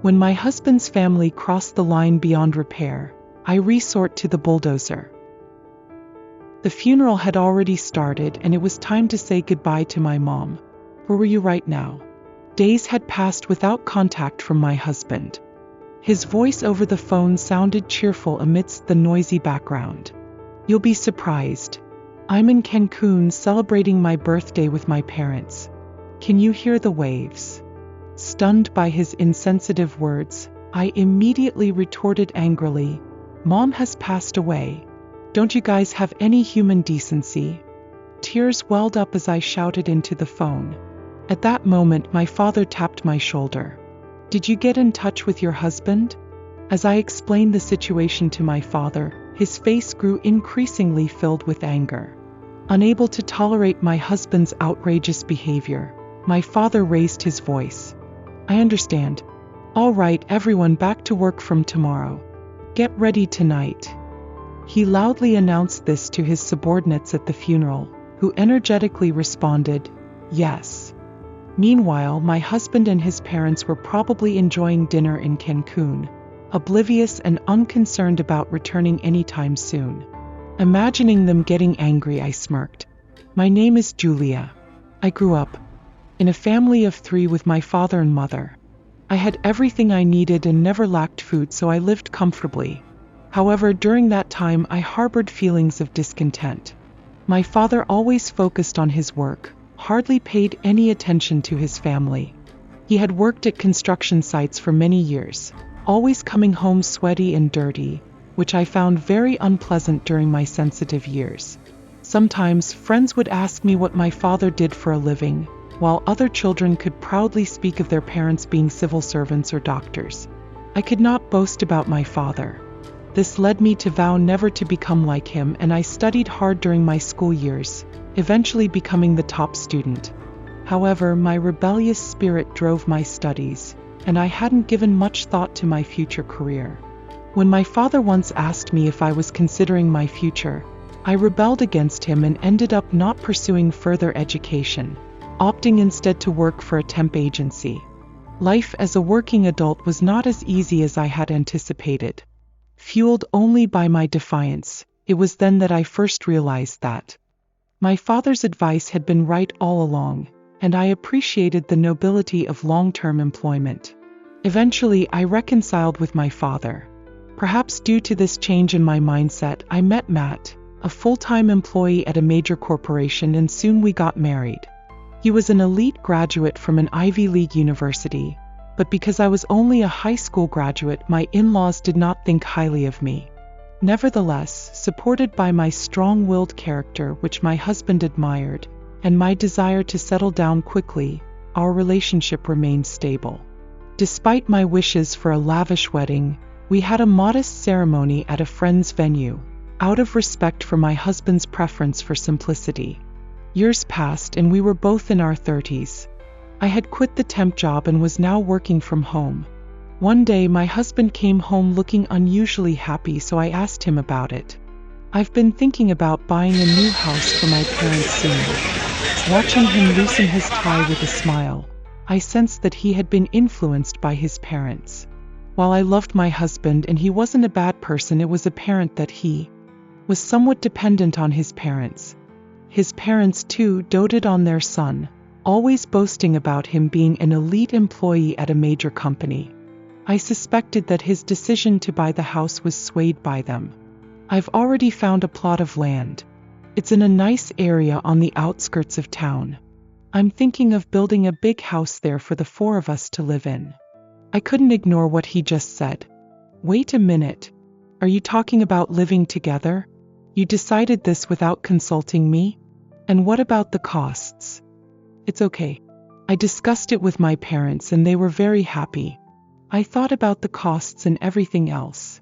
When my husband's family crossed the line beyond repair, I resort to the bulldozer. The funeral had already started and it was time to say goodbye to my mom. Where were you right now? Days had passed without contact from my husband. His voice over the phone sounded cheerful amidst the noisy background. You'll be surprised. I'm in Cancun celebrating my birthday with my parents. Can you hear the waves? Stunned by his insensitive words, I immediately retorted angrily, Mom has passed away. Don't you guys have any human decency? Tears welled up as I shouted into the phone. At that moment, my father tapped my shoulder. Did you get in touch with your husband? As I explained the situation to my father, his face grew increasingly filled with anger. Unable to tolerate my husband's outrageous behavior, my father raised his voice. I understand. All right, everyone back to work from tomorrow. Get ready tonight. He loudly announced this to his subordinates at the funeral, who energetically responded, yes. Meanwhile, my husband and his parents were probably enjoying dinner in Cancun, oblivious and unconcerned about returning anytime soon. Imagining them getting angry, I smirked. My name is Julia. I grew up in a family of 3 with my father and mother. I had everything I needed and never lacked food, so I lived comfortably. However, during that time, I harbored feelings of discontent. My father always focused on his work, hardly paid any attention to his family. He had worked at construction sites for many years, always coming home sweaty and dirty, which I found very unpleasant during my sensitive years. Sometimes friends would ask me what my father did for a living, while other children could proudly speak of their parents being civil servants or doctors. I could not boast about my father. This led me to vow never to become like him, and I studied hard during my school years, eventually becoming the top student. However, my rebellious spirit drove my studies, and I hadn't given much thought to my future career. When my father once asked me if I was considering my future, I rebelled against him and ended up not pursuing further education, opting instead to work for a temp agency. Life as a working adult was not as easy as I had anticipated. Fueled only by my defiance, it was then that I first realized that my father's advice had been right all along, and I appreciated the nobility of long-term employment. Eventually, I reconciled with my father. Perhaps due to this change in my mindset, I met Matt, a full-time employee at a major corporation, and soon we got married. He was an elite graduate from an Ivy League university, but because I was only a high school graduate, my in-laws did not think highly of me. Nevertheless, supported by my strong-willed character, which my husband admired, and my desire to settle down quickly, our relationship remained stable. Despite my wishes for a lavish wedding, we had a modest ceremony at a friend's venue, out of respect for my husband's preference for simplicity. Years passed and we were both in our 30s. I had quit the temp job and was now working from home. One day my husband came home looking unusually happy, so I asked him about it. I've been thinking about buying a new house for my parents soon. Watching him loosen his tie with a smile, I sensed that he had been influenced by his parents. While I loved my husband and he wasn't a bad person, it was apparent that he was somewhat dependent on his parents. His parents too doted on their son, always boasting about him being an elite employee at a major company. I suspected that his decision to buy the house was swayed by them. I've already found a plot of land. It's in a nice area on the outskirts of town. I'm thinking of building a big house there for the 4 of us to live in. I couldn't ignore what he just said. Wait a minute. Are you talking about living together? You decided this without consulting me? And what about the costs? It's okay. I discussed it with my parents and they were very happy. I thought about the costs and everything else.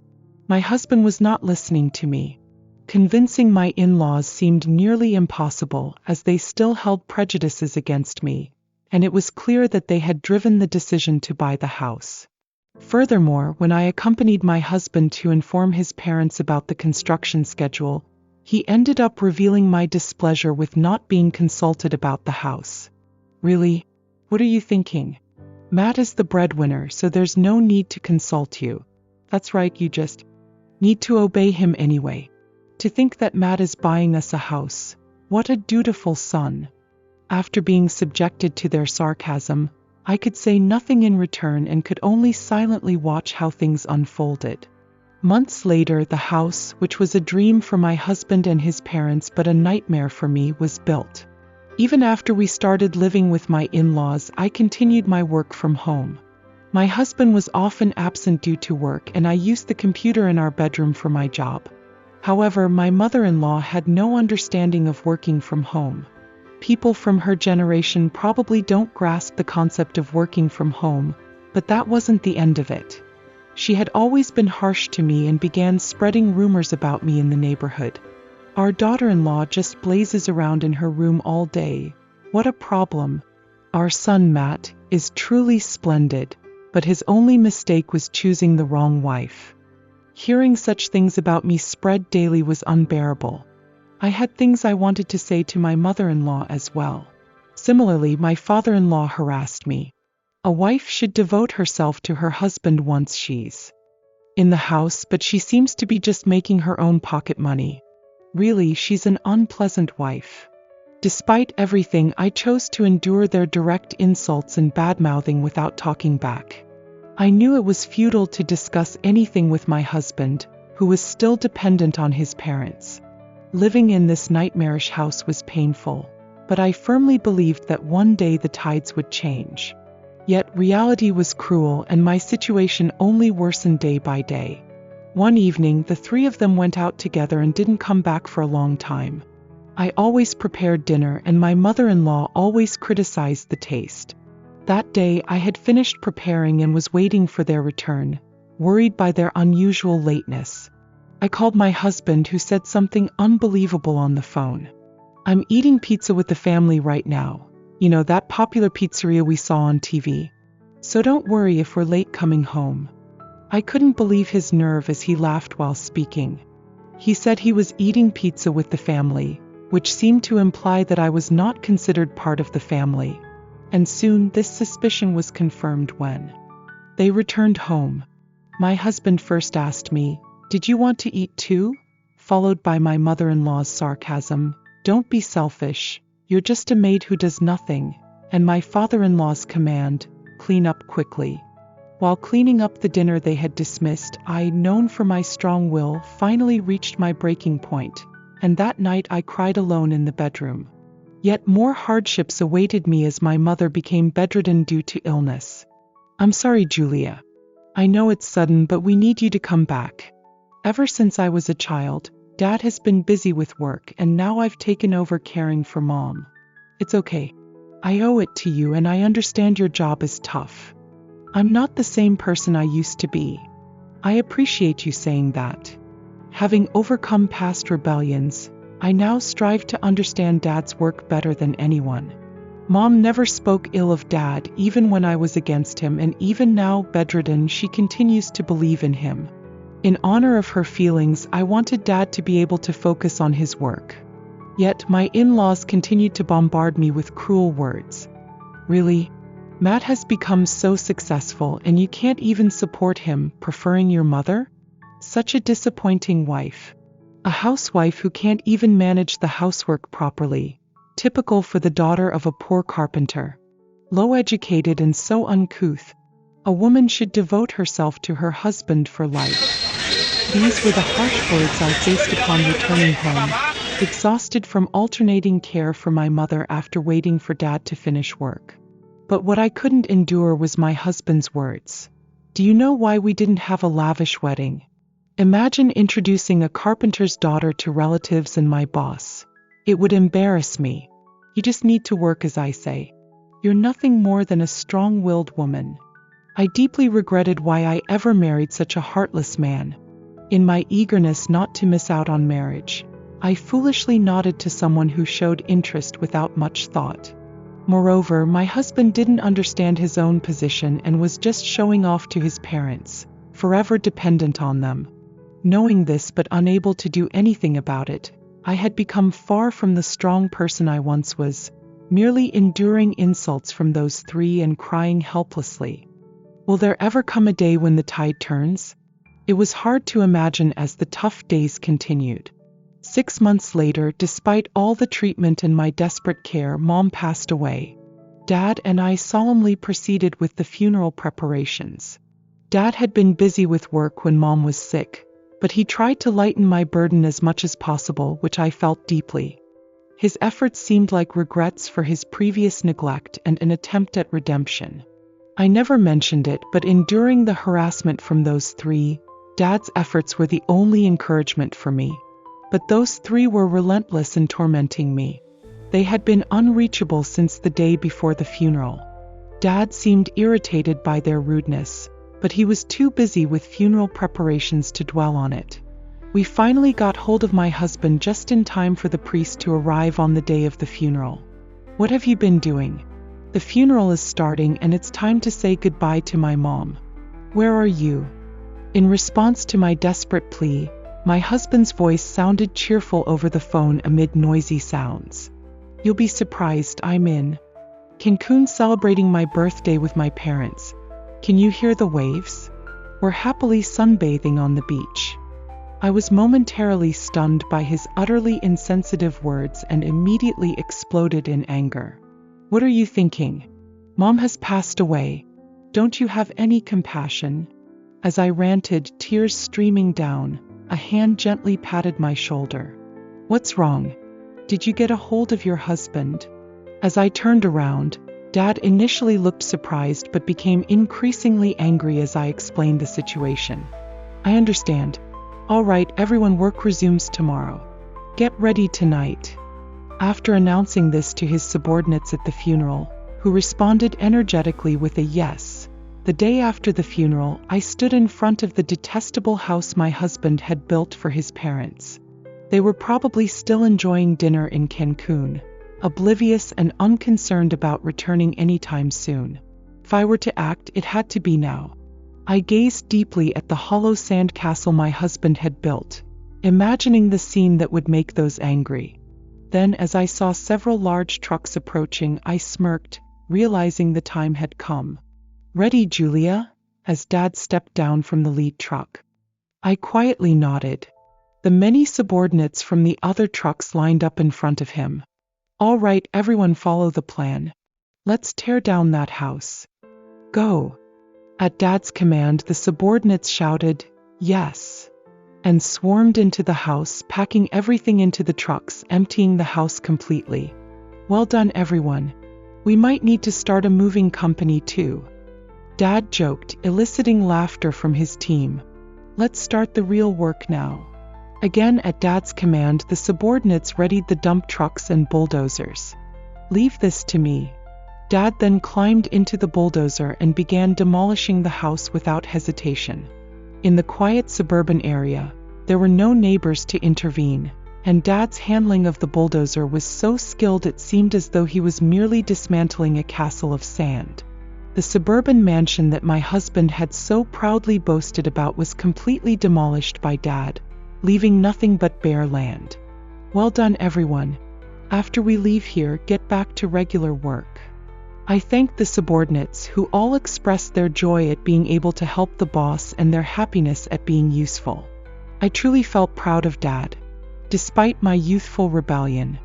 My husband was not listening to me. Convincing my in-laws seemed nearly impossible, as they still held prejudices against me, and it was clear that they had driven the decision to buy the house. Furthermore, when I accompanied my husband to inform his parents about the construction schedule, he ended up revealing my displeasure with not being consulted about the house. Really? What are you thinking? Matt is the breadwinner, so there's no need to consult you. That's right, you just need to obey him anyway. To think that Matt is buying us a house. What a dutiful son. After being subjected to their sarcasm, I could say nothing in return and could only silently watch how things unfolded. Months later, the house, which was a dream for my husband and his parents but a nightmare for me, was built. Even after we started living with my in-laws, I continued my work from home. My husband was often absent due to work, and I used the computer in our bedroom for my job. However, my mother-in-law had no understanding of working from home. People from her generation probably don't grasp the concept of working from home, but that wasn't the end of it. She had always been harsh to me and began spreading rumors about me in the neighborhood. Our daughter-in-law just blazes around in her room all day. What a problem. Our son Matt is truly splendid, but his only mistake was choosing the wrong wife. Hearing such things about me spread daily was unbearable. I had things I wanted to say to my mother-in-law as well. Similarly, my father-in-law harassed me. A wife should devote herself to her husband once she's in the house, but she seems to be just making her own pocket money. Really, she's an unpleasant wife. Despite everything, I chose to endure their direct insults and bad-mouthing without talking back. I knew it was futile to discuss anything with my husband, who was still dependent on his parents. Living in this nightmarish house was painful, but I firmly believed that one day the tides would change. Yet reality was cruel, and my situation only worsened day by day. One evening, the three of them went out together and didn't come back for a long time. I always prepared dinner, and my mother-in-law always criticized the taste. That day, I had finished preparing and was waiting for their return, worried by their unusual lateness. I called my husband, who said something unbelievable on the phone. "I'm eating pizza with the family right now. You know, that popular pizzeria we saw on TV. So don't worry if we're late coming home." I couldn't believe his nerve as he laughed while speaking. He said he was eating pizza with the family, which seemed to imply that I was not considered part of the family. And soon this suspicion was confirmed when they returned home. My husband first asked me, "Did you want to eat too?" Followed by my mother-in-law's sarcasm, "Don't be selfish, you're just a maid who does nothing," and my father-in-law's command, "Clean up quickly." While cleaning up the dinner they had dismissed, I, known for my strong will, finally reached my breaking point, and that night I cried alone in the bedroom. Yet more hardships awaited me as my mother became bedridden due to illness. "I'm sorry, Julia. I know it's sudden, but we need you to come back. Ever since I was a child, Dad has been busy with work, and now I've taken over caring for Mom. It's okay. I owe it to you, and I understand your job is tough. I'm not the same person I used to be. I appreciate you saying that. Having overcome past rebellions, I now strive to understand Dad's work better than anyone. Mom never spoke ill of Dad, even when I was against him, and even now, bedridden, she continues to believe in him. In honor of her feelings, I wanted Dad to be able to focus on his work. Yet my in-laws continued to bombard me with cruel words. Really? Matt has become so successful, and you can't even support him, preferring your mother? Such a disappointing wife. A housewife who can't even manage the housework properly. Typical for the daughter of a poor carpenter. Low-educated and so uncouth. A woman should devote herself to her husband for life. These were the harsh words I faced upon returning home, exhausted from alternating care for my mother after waiting for Dad to finish work. But what I couldn't endure was my husband's words. "Do you know why we didn't have a lavish wedding? Imagine introducing a carpenter's daughter to relatives and my boss. It would embarrass me. You just need to work as I say. You're nothing more than a strong-willed woman." I deeply regretted why I ever married such a heartless man. In my eagerness not to miss out on marriage, I foolishly nodded to someone who showed interest without much thought. Moreover, my husband didn't understand his own position and was just showing off to his parents, forever dependent on them. Knowing this but unable to do anything about it, I had become far from the strong person I once was. merely enduring insults from those three and crying helplessly. Will there ever come a day when the tide turns? It was hard to imagine as the tough days continued. 6 months later, despite all the treatment and my desperate care, Mom passed away. Dad and I solemnly proceeded with the funeral preparations. Dad had been busy with work when Mom was sick, but he tried to lighten my burden as much as possible, which I felt deeply. His efforts seemed like regrets for his previous neglect and an attempt at redemption. I never mentioned it, but enduring the harassment from those three, Dad's efforts were the only encouragement for me. But those three were relentless in tormenting me. They had been unreachable since the day before the funeral. Dad seemed irritated by their rudeness, but he was too busy with funeral preparations to dwell on it. We finally got hold of my husband just in time for the priest to arrive on the day of the funeral. "What have you been doing? The funeral is starting and it's time to say goodbye to my mom. Where are you?" In response to my desperate plea, my husband's voice sounded cheerful over the phone amid noisy sounds. "You'll be surprised, I'm in Cancun celebrating my birthday with my parents. Can you hear the waves? We're happily sunbathing on the beach." I was momentarily stunned by his utterly insensitive words and immediately exploded in anger. "What are you thinking? Mom has passed away. Don't you have any compassion?" As I ranted, tears streaming down, a hand gently patted my shoulder. "What's wrong? Did you get a hold of your husband?" As I turned around, Dad initially looked surprised but became increasingly angry as I explained the situation. "I understand. All right, everyone, work resumes tomorrow. Get ready tonight." After announcing this to his subordinates at the funeral, who responded energetically with a yes, the day after the funeral, I stood in front of the detestable house my husband had built for his parents. They were probably still enjoying dinner in Cancun, oblivious and unconcerned about returning anytime soon. If I were to act, it had to be now. I gazed deeply at the hollow sand castle my husband had built, imagining the scene that would make those angry. Then, as I saw several large trucks approaching, I smirked, realizing the time had come. "Ready, Julia?" as Dad stepped down from the lead truck. I quietly nodded. The many subordinates from the other trucks lined up in front of him. "All right, everyone, follow the plan. Let's tear down that house. Go." At Dad's command, the subordinates shouted, "Yes," and swarmed into the house, packing everything into the trucks, emptying the house completely. "Well done, everyone. We might need to start a moving company too," Dad joked, eliciting laughter from his team. "Let's start the real work now." Again at Dad's command, the subordinates readied the dump trucks and bulldozers. "Leave this to me." Dad then climbed into the bulldozer and began demolishing the house without hesitation. In the quiet suburban area, there were no neighbors to intervene, and Dad's handling of the bulldozer was so skilled it seemed as though he was merely dismantling a castle of sand. The suburban mansion that my husband had so proudly boasted about was completely demolished by Dad, leaving nothing but bare land. "Well done, everyone. After we leave here, get back to regular work." I thanked the subordinates, who all expressed their joy at being able to help the boss and their happiness at being useful. I truly felt proud of Dad. Despite my youthful rebellion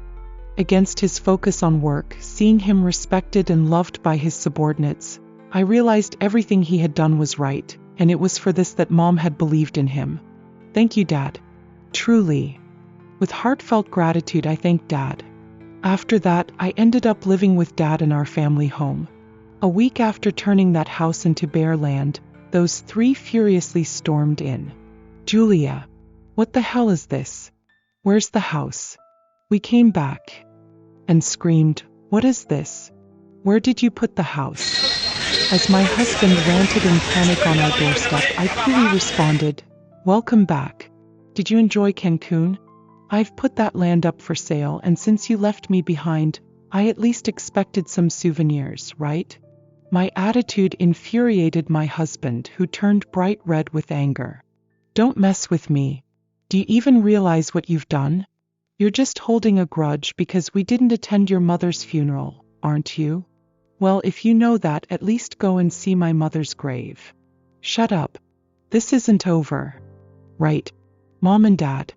against his focus on work, seeing him respected and loved by his subordinates, I realized everything he had done was right, and it was for this that Mom had believed in him. "Thank you, Dad. Truly." With heartfelt gratitude, I thanked Dad. After that, I ended up living with Dad in our family home. A week after turning that house into bare land, those three furiously stormed in. "Julia, what the hell is this? Where's the house?" We came back and screamed, "What is this? Where did you put the house?" As my husband ranted in panic on our doorstep, I coolly responded, "Welcome back. Did you enjoy Cancun? I've put that land up for sale, and since you left me behind, I at least expected some souvenirs, right?" My attitude infuriated my husband, who turned bright red with anger. "Don't mess with me. Do you even realize what you've done? You're just holding a grudge because we didn't attend your mother's funeral, aren't you? Well, if you know that, at least go and see my mother's grave. Shut up. This isn't over. Right, Mom and Dad?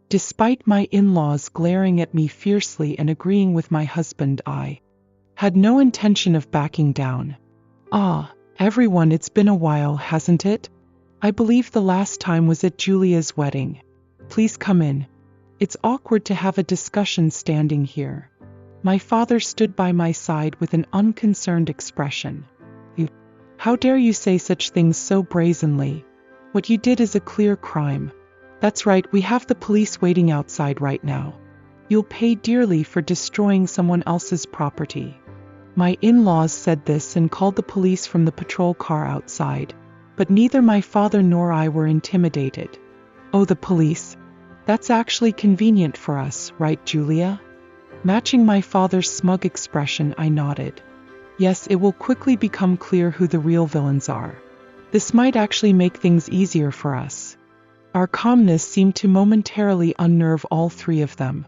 Despite my in-laws glaring at me fiercely and agreeing with my husband, I had no intention of backing down. Everyone, it's been a while, hasn't it? I believe the last time was at Julia's wedding. Please come in. It's awkward to have a discussion standing here. My father stood by my side with an unconcerned expression. How dare you say such things so brazenly? What you did is a clear crime. That's right, we have the police waiting outside right now. You'll pay dearly for destroying someone else's property. My in-laws said this and called the police from the patrol car outside, but neither my father nor I were intimidated. Oh, the police? That's actually convenient for us, right, Julia? Matching my father's smug expression, I nodded. Yes, it will quickly become clear who the real villains are. This might actually make things easier for us. Our calmness seemed to momentarily unnerve all three of them.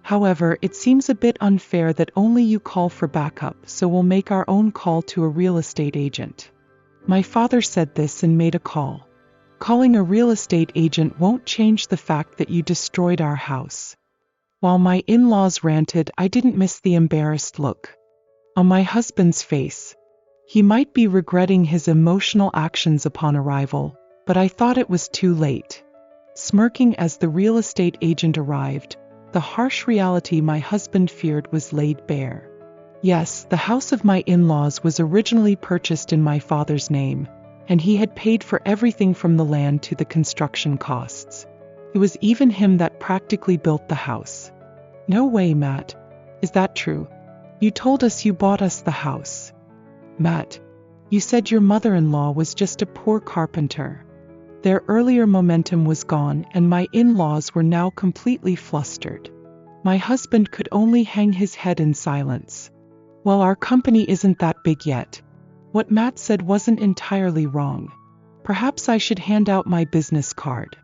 However, it seems a bit unfair that only you call for backup, so we'll make our own call to a real estate agent. My father said this and made a call. Calling a real estate agent won't change the fact that you destroyed our house. While my in-laws ranted, I didn't miss the embarrassed look on my husband's face. He might be regretting his emotional actions upon arrival, but I thought it was too late. Smirking as the real estate agent arrived, the harsh reality my husband feared was laid bare. Yes, the house of my in-laws was originally purchased in my father's name, and he had paid for everything from the land to the construction costs. It was even him that practically built the house. No way, Matt. Is that true? You told us you bought us the house. Matt, you said your mother-in-law was just a poor carpenter. Their earlier momentum was gone, and my in-laws were now completely flustered. My husband could only hang his head in silence. Well, our company isn't that big yet. What Matt said wasn't entirely wrong. Perhaps I should hand out my business card.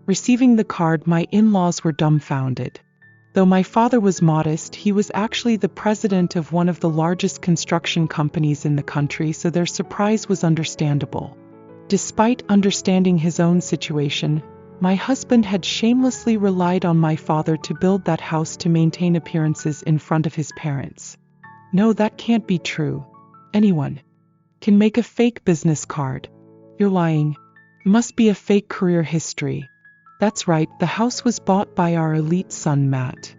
Receiving the card, my in-laws were dumbfounded. Though my father was modest, he was actually the president of one of the largest construction companies in the country, so their surprise was understandable. Despite understanding his own situation, my husband had shamelessly relied on my father to build that house to maintain appearances in front of his parents. No, that can't be true. Anyone can make a fake business card. You're lying. It must be a fake career history. That's right, the house was bought by our elite son, Matt.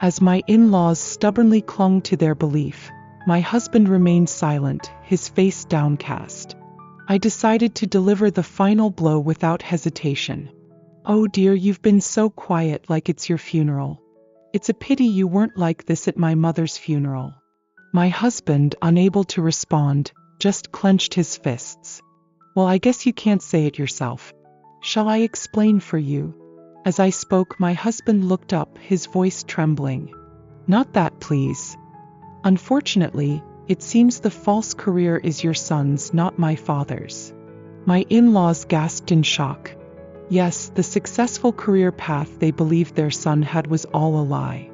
As my in-laws stubbornly clung to their belief, my husband remained silent, his face downcast. I decided to deliver the final blow without hesitation. Oh dear, you've been so quiet, like it's your funeral. It's a pity you weren't like this at my mother's funeral. My husband, unable to respond, just clenched his fists. Well, I guess you can't say it yourself. Shall I explain for you? As I spoke, my husband looked up, his voice trembling. Not that, please. Unfortunately, it seems the false career is your son's, not my father's. My in-laws gasped in shock. Yes, the successful career path they believed their son had was all a lie.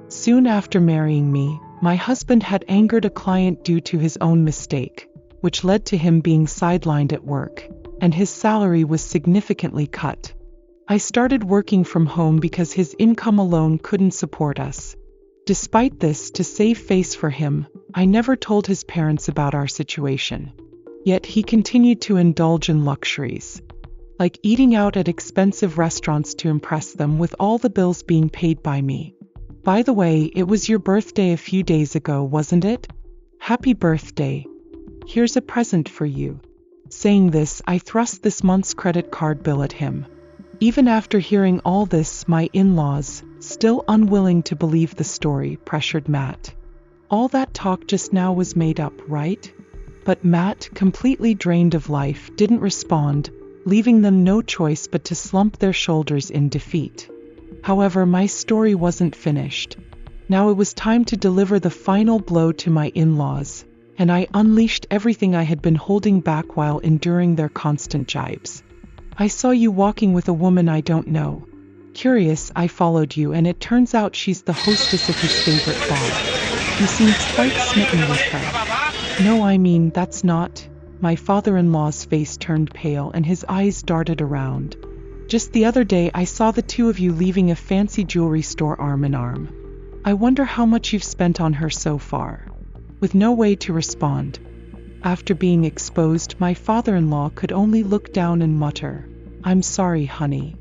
Soon after marrying me, my husband had angered a client due to his own mistake, which led to him being sidelined at work, and his salary was significantly cut. I started working from home because his income alone couldn't support us. Despite this, to save face for him, I never told his parents about our situation. Yet he continued to indulge in luxuries, like eating out at expensive restaurants to impress them, with all the bills being paid by me. By the way, it was your birthday a few days ago, wasn't it? Happy birthday. Here's a present for you. Saying this, I thrust this month's credit card bill at him. Even after hearing all this, my in-laws, still unwilling to believe the story, pressured Matt. All that talk just now was made up, right? But Matt, completely drained of life, didn't respond, leaving them no choice but to slump their shoulders in defeat. However, my story wasn't finished. Now it was time to deliver the final blow to my in-laws, and I unleashed everything I had been holding back while enduring their constant jibes. I saw you walking with a woman I don't know. Curious, I followed you, and it turns out she's the hostess of his favorite bar. He seems quite smitten with her. No, I mean, that's not. My father-in-law's face turned pale and his eyes darted around. Just the other day I saw the two of you leaving a fancy jewelry store arm in arm. I wonder how much you've spent on her so far. With no way to respond. After being exposed, my father-in-law could only look down and mutter, "I'm sorry, honey.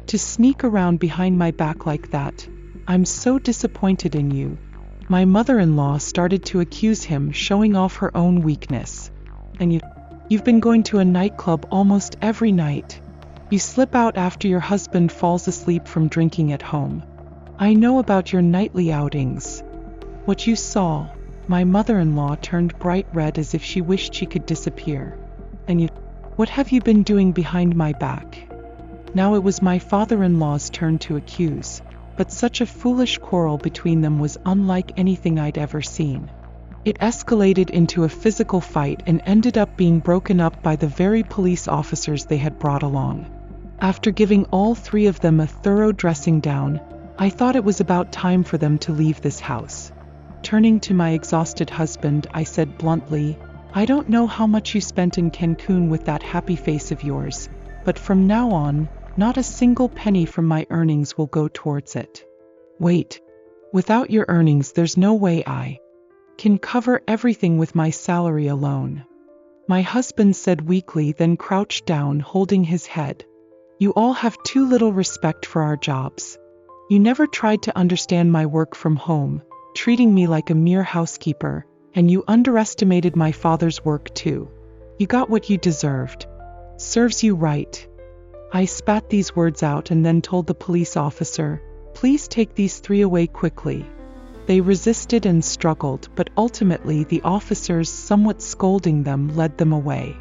To sneak around behind my back like that. I'm so disappointed in you." My mother-in-law started to accuse him, showing off her own weakness. "And you've been going to a nightclub almost every night. You slip out after your husband falls asleep from drinking at home. I know about your nightly outings. What you saw." My mother-in-law turned bright red as if she wished she could disappear. "And what have you been doing behind my back?" Now it was my father-in-law's turn to accuse, but such a foolish quarrel between them was unlike anything I'd ever seen. It escalated into a physical fight and ended up being broken up by the very police officers they had brought along. After giving all three of them a thorough dressing down, I thought it was about time for them to leave this house. Turning to my exhausted husband, I said bluntly, "I don't know how much you spent in Cancun with that happy face of yours, but from now on, not a single penny from my earnings will go towards it." "Wait. Without your earnings, there's no way I can cover everything with my salary alone," my husband said weakly, then crouched down, holding his head. "You all have too little respect for our jobs. You never tried to understand my work from home, treating me like a mere housekeeper, and you underestimated my father's work too. You got what you deserved. Serves you right." I spat these words out and then told the police officer, "Please take these three away quickly." They resisted and struggled, but ultimately the officers, somewhat scolding them, led them away.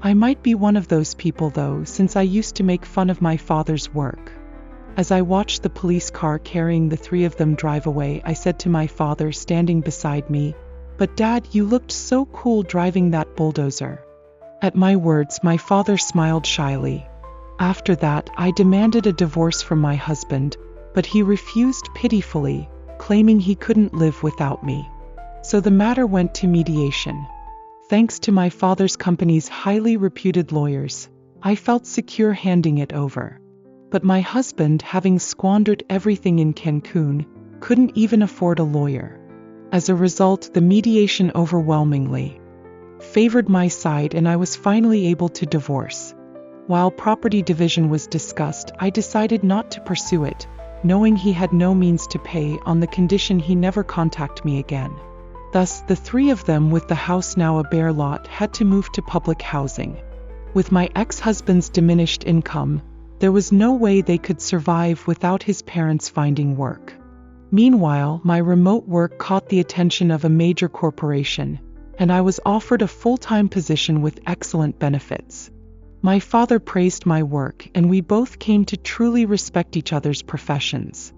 I might be one of those people though, since I used to make fun of my father's work. As I watched the police car carrying the three of them drive away, I said to my father standing beside me, "But Dad, you looked so cool driving that bulldozer." At my words, my father smiled shyly. After that, I demanded a divorce from my husband, but he refused pitifully, claiming he couldn't live without me. So the matter went to mediation. Thanks to my father's company's highly reputed lawyers, I felt secure handing it over. But my husband, having squandered everything in Cancun, couldn't even afford a lawyer. As a result, the mediation overwhelmingly favored my side and I was finally able to divorce. While property division was discussed, I decided not to pursue it, knowing he had no means to pay, on the condition he never contact me again. Thus, the three of them, with the house now a bare lot, had to move to public housing. With my ex-husband's diminished income, there was no way they could survive without his parents finding work. Meanwhile, my remote work caught the attention of a major corporation, and I was offered a full-time position with excellent benefits. My father praised my work, and we both came to truly respect each other's professions.